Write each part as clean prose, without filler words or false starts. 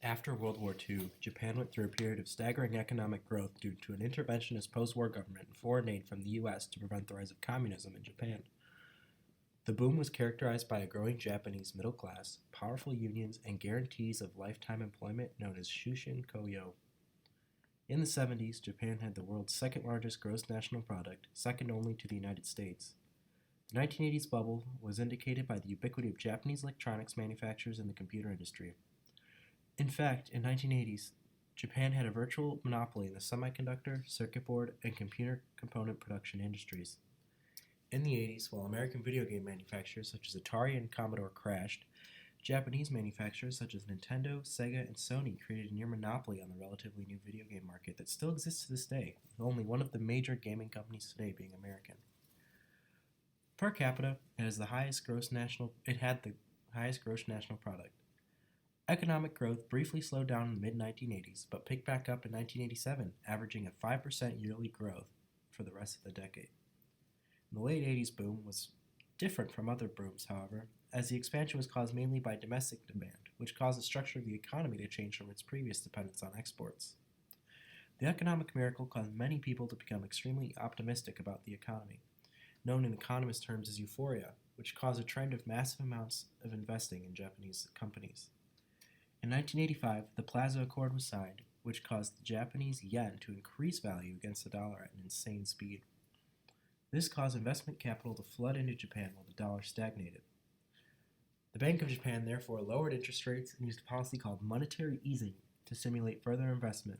After World War II, Japan went through a period of staggering economic growth due to an interventionist post-war government and foreign aid from the U.S. to prevent the rise of communism in Japan. The boom was characterized by a growing Japanese middle class, powerful unions, and guarantees of lifetime employment known as Shushin Koyo. In the 70s, Japan had the world's second largest gross national product, second only to the United States. The 1980s bubble was indicated by the ubiquity of Japanese electronics manufacturers in the computer industry. In fact, in the 1980s, Japan had a virtual monopoly in the semiconductor, circuit board, and computer component production industries. In the 80s, while American video game manufacturers such as Atari and Commodore crashed, Japanese manufacturers such as Nintendo, Sega, and Sony created a near monopoly on the relatively new video game market that still exists to this day, with only one of the major gaming companies today being American. Per capita, it had the highest gross national product. Economic growth briefly slowed down in the mid-1980s, but picked back up in 1987, averaging a 5% yearly growth for the rest of the decade. The late 80s boom was different from other booms, however, as the expansion was caused mainly by domestic demand, which caused the structure of the economy to change from its previous dependence on exports. The economic miracle caused many people to become extremely optimistic about the economy, known in economist terms as euphoria, which caused a trend of massive amounts of investing in Japanese companies. In 1985, the Plaza Accord was signed, which caused the Japanese yen to increase value against the dollar at an insane speed. This caused investment capital to flood into Japan while the dollar stagnated. The Bank of Japan therefore lowered interest rates and used a policy called monetary easing to stimulate further investment,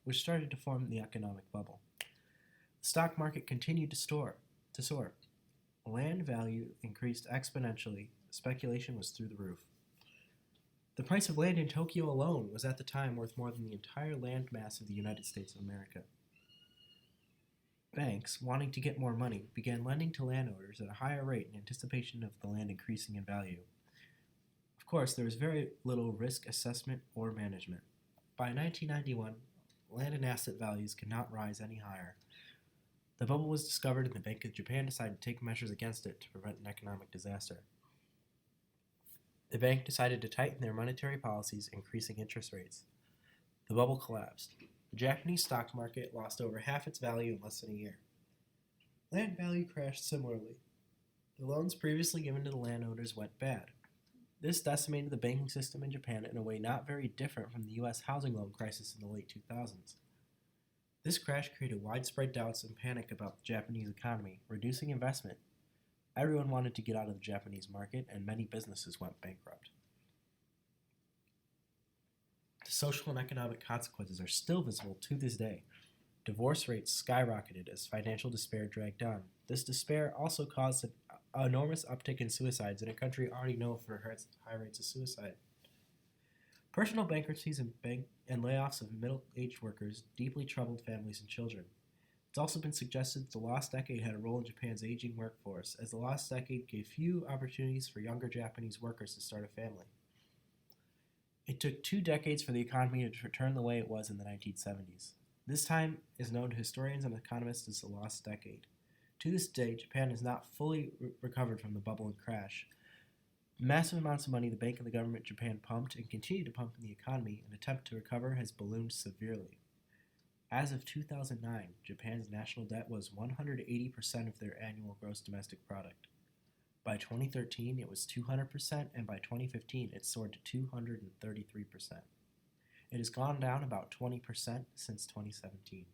which started to form the economic bubble. The stock market continued to soar. Land value increased exponentially. Speculation was through the roof. The price of land in Tokyo alone was at the time worth more than the entire land mass of the United States of America. Banks, wanting to get more money, began lending to landowners at a higher rate in anticipation of the land increasing in value. Of course, there was very little risk assessment or management. By 1991, land and asset values could not rise any higher. The bubble was discovered and the Bank of Japan decided to take measures against it to prevent an economic disaster. The bank decided to tighten their monetary policies, increasing interest rates. The bubble collapsed. The Japanese stock market lost over half its value in less than a year. Land value crashed similarly. The loans previously given to the landowners went bad. This decimated the banking system in Japan in a way not very different from the U.S. housing loan crisis in the late 2000s. This crash created widespread doubts and panic about the Japanese economy, reducing investment. Everyone wanted to get out of the Japanese market, and many businesses went bankrupt. The social and economic consequences are still visible to this day. Divorce rates skyrocketed as financial despair dragged on. This despair also caused an enormous uptick in suicides in a country already known for its high rates of suicide. Personal bankruptcies and layoffs of middle-aged workers deeply troubled families and children. It's also been suggested that the lost decade had a role in Japan's aging workforce, as the lost decade gave few opportunities for younger Japanese workers to start a family. It took 2 decades for the economy to return the way it was in the 1970s. This time is known to historians and economists as the lost decade. To this day, Japan has not fully recovered from the bubble and crash. Massive amounts of money the bank and the government of Japan pumped and continue to pump in the economy in an attempt to recover has ballooned severely. As of 2009, Japan's national debt was 180% of their annual gross domestic product. By 2013, it was 200%, and by 2015, it soared to 233%. It has gone down about 20% since 2017.